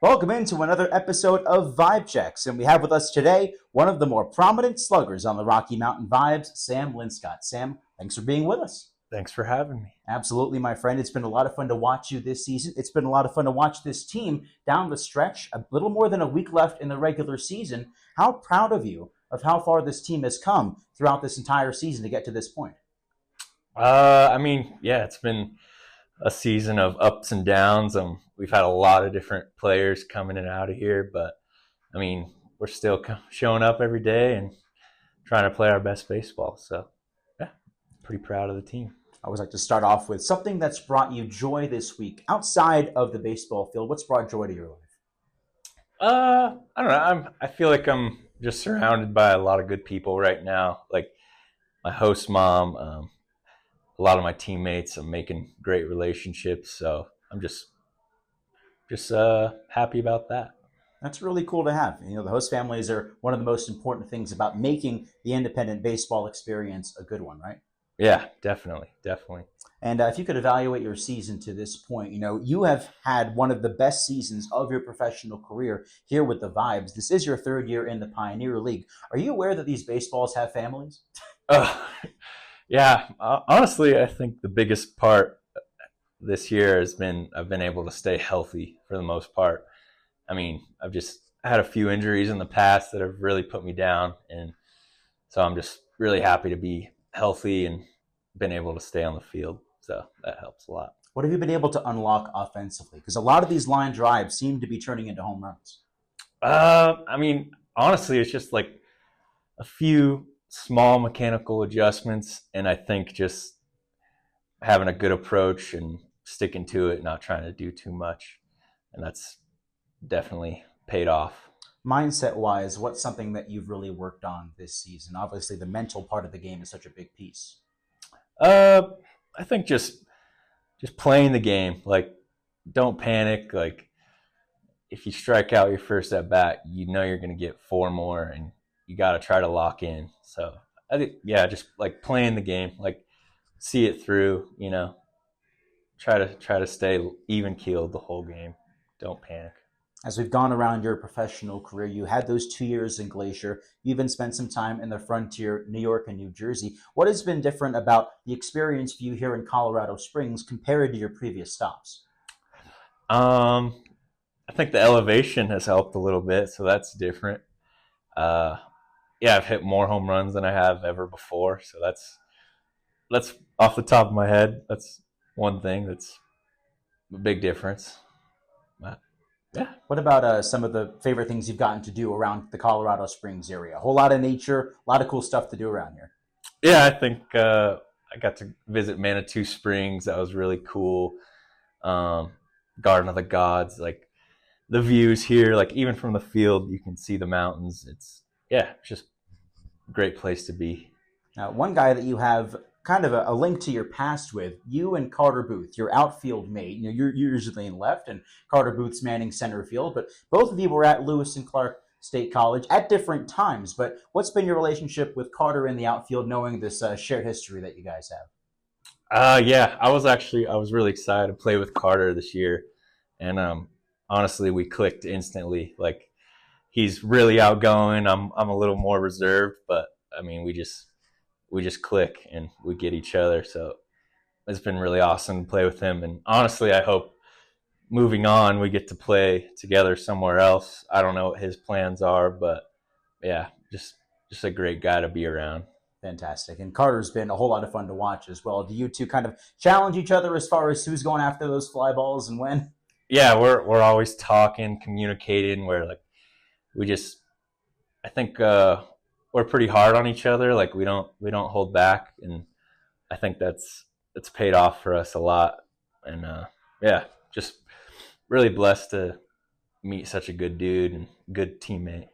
Welcome into another episode of Vibe Checks, and we have with us today one of the more prominent sluggers on the Rocky Mountain Vibes, Sam Linscott. Sam, thanks for being with us. Thanks for having me. Absolutely, my friend. It's been a lot of fun to watch you this season. It's been a lot of fun to watch this team down the stretch. A little more than a week left in the regular season. How proud of you of how far this team has come throughout this entire season to get to this point? It's been a season of ups and downs. We've had a lot of different players coming in and out of here, but we're still showing up every day and trying to play our best baseball. So, yeah, pretty proud of the team. I always like to start off with something that's brought you joy this week outside of the baseball field. What's brought joy to your life? I don't know. I feel like I'm just surrounded by a lot of good people right now. Like my host mom, a lot of my teammates. I'm making great relationships, so I'm just happy about that. That's really cool to have. You know, the host families are one of the most important things about making the independent baseball experience a good one, right? Yeah, definitely. And if you could evaluate your season to this point, you know, you have had one of the best seasons of your professional career here with the Vibes. This is your third year in the Pioneer League. Are you aware that these baseballs have families? Yeah, honestly, I think the biggest part this year has been I've been able to stay healthy for the most part. I've just had a few injuries in the past that have really put me down, and so I'm just really happy to be healthy and been able to stay on the field. So that helps a lot. What have you been able to unlock offensively? Because a lot of these line drives seem to be turning into home runs. Honestly, it's just like a few small mechanical adjustments, and I think just having a good approach and sticking to it, not trying to do too much, and that's definitely paid off. Mindset-wise, what's something that you've really worked on this season? Obviously, the mental part of the game is such a big piece. I think just playing the game. Like, don't panic. Like, if you strike out your first at bat, you know you're going to get four more, and you got to try to lock in. So I think, just like playing the game, like see it through. You know, try to stay even keeled the whole game. Don't panic. As we've gone around your professional career, you had those 2 years in Glacier. You even spent some time in the frontier, New York and New Jersey. What has been different about the experience for you here in Colorado Springs compared to your previous stops? I think the elevation has helped a little bit, so that's different. I've hit more home runs than I have ever before, so that's off the top of my head. That's one thing that's a big difference. But, yeah. What about some of the favorite things you've gotten to do around the Colorado Springs area? A whole lot of nature, a lot of cool stuff to do around here. Yeah, I think I got to visit Manitou Springs. That was really cool. Garden of the Gods, like the views here, like even from the field, you can see the mountains. It's just a great place to be. Now, one guy that you have kind of a link to your past with, you and Carter Booth, your outfield mate. You know, you're usually in left, and Carter Booth's manning center field. But both of you were at Lewis and Clark State College at different times. But what's been your relationship with Carter in the outfield, knowing this shared history that you guys have? I was really excited to play with Carter this year, and honestly, we clicked instantly. Like, he's really outgoing. I'm a little more reserved, but we just click and we get each other. So it's been really awesome to play with him. And honestly, I hope moving on, we get to play together somewhere else. I don't know what his plans are, but yeah, just a great guy to be around. Fantastic. And Carter's been a whole lot of fun to watch as well. Do you two kind of challenge each other as far as who's going after those fly balls and when? Yeah, we're always talking, communicating. I think we're pretty hard on each other. Like, we don't hold back, and I think it's paid off for us a lot. And just really blessed to meet such a good dude and good teammate.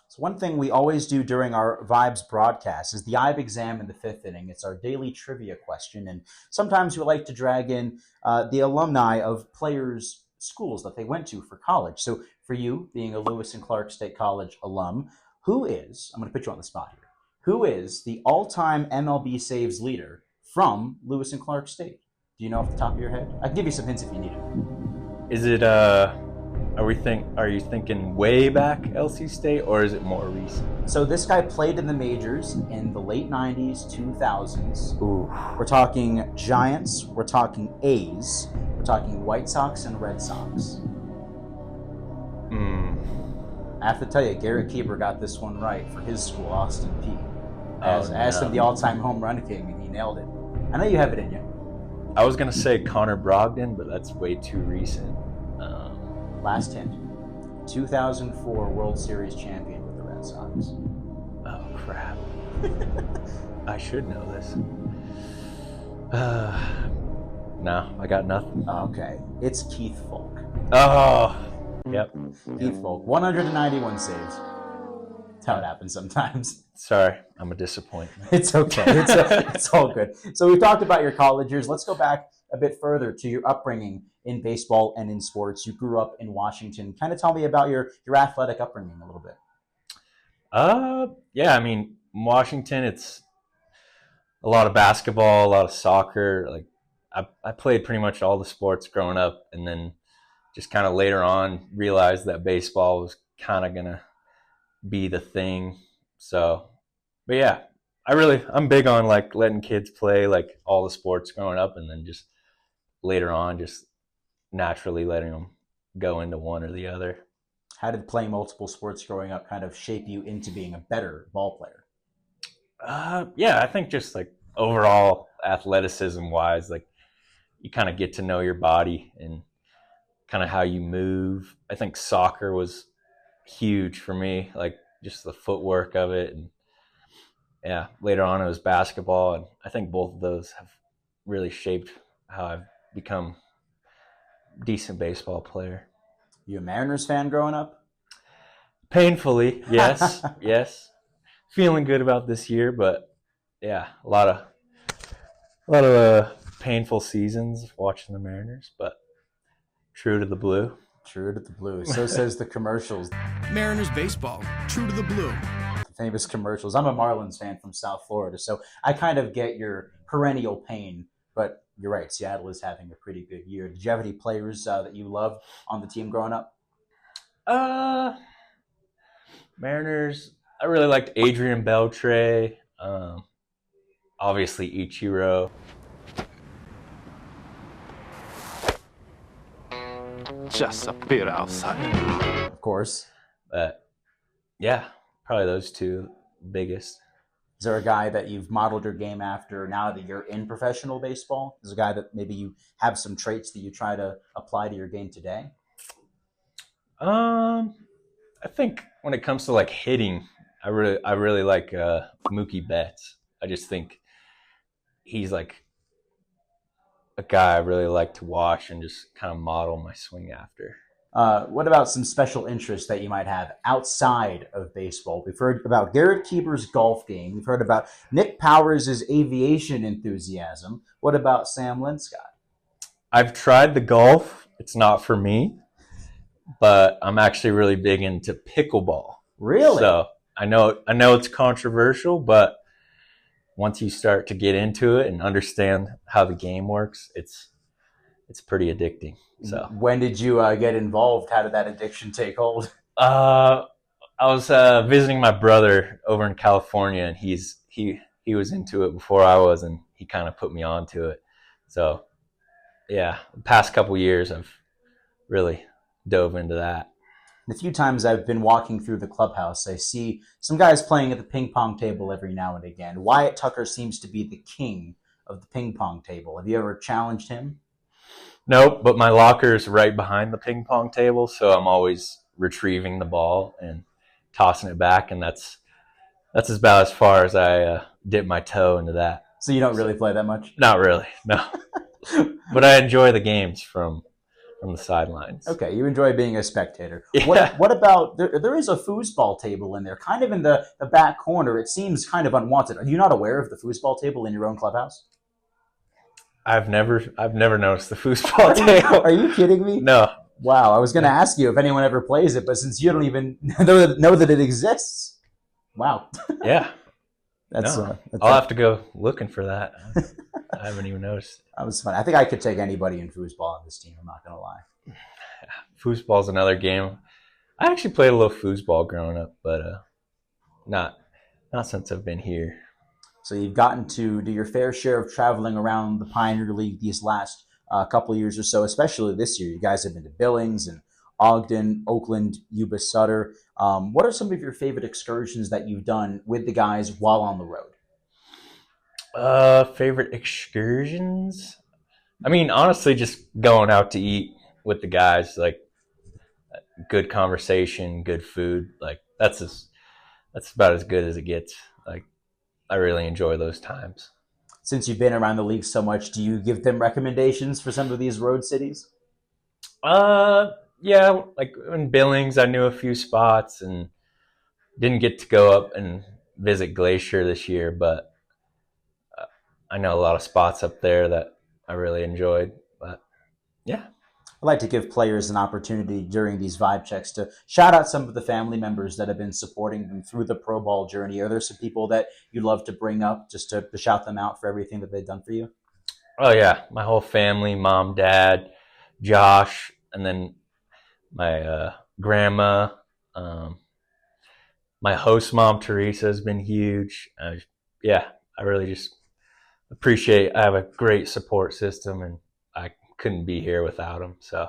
So one thing we always do during our Vibes broadcast is the EIBE exam in the fifth inning. It's our daily trivia question, and sometimes we like to drag in the alumni of players' schools that they went to for college. So for you, being a Lewis and Clark State College alum, I'm going to put you on the spot here. Who is the all-time MLB saves leader from Lewis and Clark State? Do you know off the top of your head? I can give you some hints if you need it. Is it Are you thinking way back LC State, or is it more recent? So this guy played in the majors in the late 90s, 2000s. Ooh. We're talking Giants, we're talking A's, we're talking White Sox and Red Sox. I have to tell you, Garrett Keeper got this one right for his school, Austin Peay. Asked him the all-time home run king, and he nailed it. I know you have it in you. I was going to say Connor Brogdon, but that's way too recent. Last hint. 2004 World Series champion with the Red Sox. Oh, crap. I should know this. No, I got nothing. Okay. It's Keith Folk. Oh, yep. Keith Folk. 191 saves. That's how it happens sometimes. Sorry, I'm a disappointment. It's okay. It's all good. So we've talked about your college years. Let's go back a bit further to your upbringing in baseball and in sports. You grew up in Washington. Kind of tell me about your athletic upbringing a little bit. Yeah, I mean, in Washington, it's a lot of basketball, a lot of soccer. Like, I played pretty much all the sports growing up, and then just kind of later on realized that baseball was kind of gonna be the thing. So, but yeah, I'm big on like letting kids play like all the sports growing up, and then just later on just naturally letting them go into one or the other. How did playing multiple sports growing up kind of shape you into being a better ball player? Yeah, I think just like overall athleticism wise, like you kind of get to know your body and kind of how you move. I think soccer was huge for me, like just the footwork of it. And yeah, later on it was basketball. And I think both of those have really shaped how I've become a decent baseball player. You a Mariners fan growing up? Painfully, yes, yes. Feeling good about this year, but yeah, a lot of painful seasons watching the Mariners, but true to the blue. True to the blue. So says the commercials. Mariners baseball, true to the blue. The famous commercials. I'm a Marlins fan from South Florida, so I kind of get your perennial pain, but you're right, Seattle is having a pretty good year. Did you have any players that you loved on the team growing up? Mariners, I really liked Adrian Beltre, obviously Ichiro. Just a bit outside. Of course. But yeah, probably those two biggest. Is there a guy that you've modeled your game after now that you're in professional baseball? Is there a guy that maybe you have some traits that you try to apply to your game today? I think when it comes to like hitting, I really like Mookie Betts. I just think he's like a guy I really like to watch and just kind of model my swing after. What about some special interests that you might have outside of baseball? We've heard about Garrett Keeper's golf game. We've heard about Nick Powers' aviation enthusiasm. What about Sam Linscott? I've tried the golf. It's not for me, but I'm actually really big into pickleball. Really? So I know it's controversial, but once you start to get into it and understand how the game works, it's pretty addicting. So when did you get involved? How did that addiction take hold? I was visiting my brother over in California, and he was into it before I was, and he kind of put me onto it. So yeah, the past couple years I've really dove into that. The few times I've been walking through the clubhouse, I see some guys playing at the ping pong table every now and again. Wyatt Tucker seems to be the king of the ping pong table. Have you ever challenged him? Nope, but my locker is right behind the ping pong table, so I'm always retrieving the ball and tossing it back, and that's about as far as I dip my toe into that. So you don't really play that much? Not really, no. But I enjoy the games from the sidelines. Okay, you enjoy being a spectator. Yeah. What about, there is a foosball table in there, kind of in the back corner. It seems kind of unwanted. Are you not aware of the foosball table in your own clubhouse? I've never noticed the foosball table. Are you kidding me? No. Wow, I was going to ask you if anyone ever plays it, but since you don't even know that it exists, wow. Yeah. That's I'll have to go looking for that. I haven't even noticed. That was fun. I think I could take anybody in foosball on this team. I'm not going to lie. foosball's another game. I actually played a little foosball growing up, but not since I've been here. So you've gotten to do your fair share of traveling around the Pioneer League these last couple of years or so, especially this year. You guys have been to Billings and Ogden, Oakland, Yuba Sutter. What are some of your favorite excursions that you've done with the guys while on the road? Favorite excursions? I mean, honestly, just going out to eat with the guys, like good conversation, good food. Like that's about as good as it gets. Like I really enjoy those times. Since you've been around the league so much, do you give them recommendations for some of these road cities? Yeah, like in Billings, I knew a few spots and didn't get to go up and visit Glacier this year, but I know a lot of spots up there that I really enjoyed. But yeah. I like to give players an opportunity during these vibe checks to shout out some of the family members that have been supporting them through the pro ball journey. Are there some people that you'd love to bring up just to shout them out for everything that they've done for you? Oh yeah, my whole family, mom, dad, Josh, and then my grandma. My host mom, Teresa, has been huge. Yeah, I really just appreciate. I have a great support system, and I couldn't be here without them. So,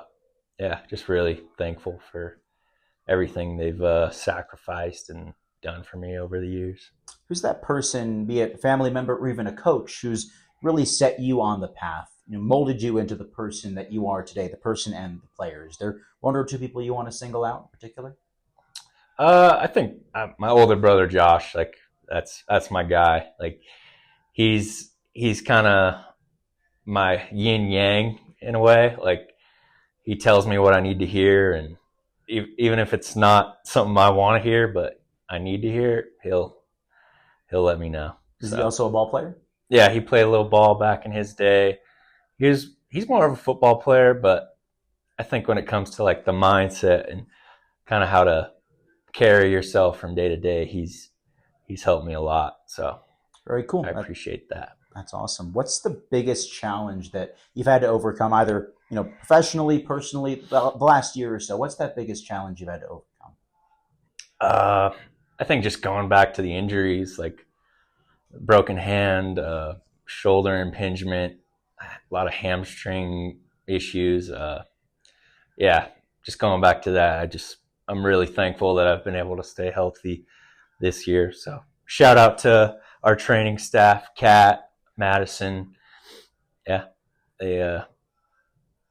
yeah, just really thankful for everything they've sacrificed and done for me over the years. Who's that person, be it a family member or even a coach, who's really set you on the path, molded you into the person that you are today, the person and the players? Is there one or two people you want to single out in particular? I think my older brother Josh, like that's my guy. Like he's kind of my yin yang in a way. Like he tells me what I need to hear, and even if it's not something I want to hear, but I need to hear, he'll let me know. Is he also a ball player? Yeah, he played a little ball back in his day. He's more of a football player, but I think when it comes to like the mindset and kind of how to carry yourself from day to day, he's helped me a lot. So very cool. I appreciate that. That's awesome. What's the biggest challenge that you've had to overcome, either professionally, personally, the last year or so? What's that biggest challenge you've had to overcome? I think just going back to the injuries, like broken hand, shoulder impingement, a lot of hamstring issues. Yeah, just going back to that, I'm really thankful that I've been able to stay healthy this year. So shout out to our training staff, Kat, Madison. Yeah, they a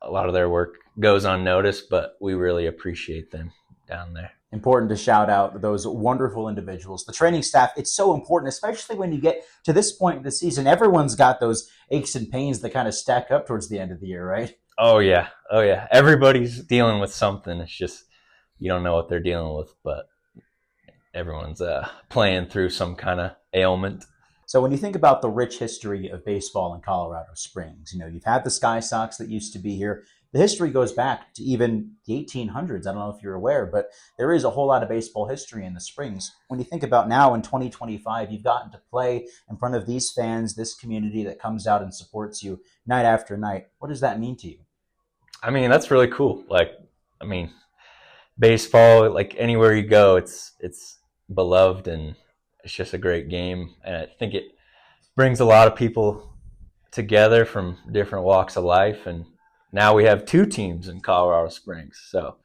lot of their work goes unnoticed, but we really appreciate them down there. Important to shout out those wonderful individuals. The training staff, it's so important, especially when you get to this point in the season. Everyone's got those aches and pains that kind of stack up towards the end of the year, right? Oh, yeah. Everybody's dealing with something. It's just you don't know what they're dealing with, but everyone's playing through some kind of ailment. So when you think about the rich history of baseball in Colorado Springs, you've had the Sky Sox that used to be here. The history goes back to even the 1800s. I don't know if you're aware, but there is a whole lot of baseball history in the Springs. When you think about now in 2025, you've gotten to play in front of these fans, this community that comes out and supports you night after night. What does that mean to you? I mean, that's really cool. Baseball, like anywhere you go, it's beloved and it's just a great game. And I think it brings a lot of people together from different walks of life. And now we have two teams in Colorado Springs. So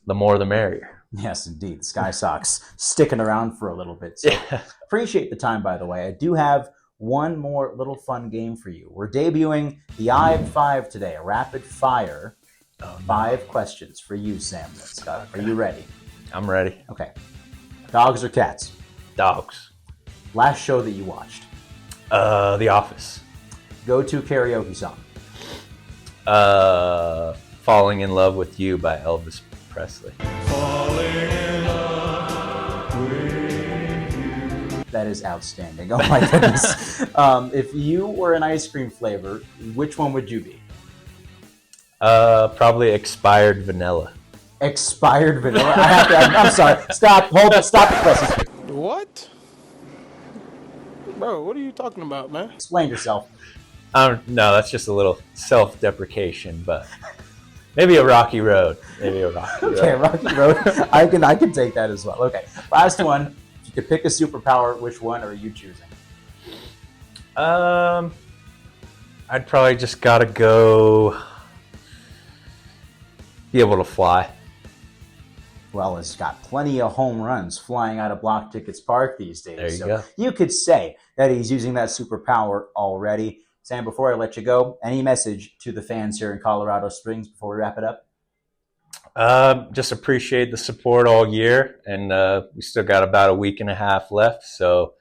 the more the merrier. Yes, indeed. The Sky Sox sticking around for a little bit. So yeah. Appreciate the time, by the way. I do have one more little fun game for you. We're debuting the EIBE 5 today, a rapid fire. 5 questions for you, Sam Linscott. Okay. Are you ready? I'm ready. Okay. Dogs or cats? Dogs. Last show that you watched? The Office. Go-to karaoke song? Falling in Love with You by Elvis Presley. Falling in love with you. That is outstanding. Oh my goodness. If you were an ice cream flavor, which one would you be? Probably expired vanilla. Expired vanilla? I'm sorry. Stop the presses. What? Bro, what are you talking about, man? Explain yourself. No, that's just a little self-deprecation, but Maybe a rocky road. Maybe a rocky road. Okay, Rocky Road. I can take that as well. Okay, last one. If you could pick a superpower, which one are you choosing? I'd probably just gotta go be able to fly. Well, it's got plenty of home runs flying out of Block Tickets Park these days. There you so go. you could say that he's using that superpower already. Sam, before I let you go, any message to the fans here in Colorado Springs before we wrap it up? Just appreciate the support all year, and we still got about a week and a half left, so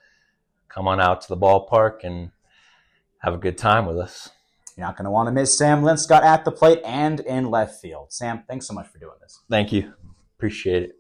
come on out to the ballpark and have a good time with us. You're not going to want to miss Sam Linscott at the plate and in left field. Sam, thanks so much for doing this. Thank you. Appreciate it.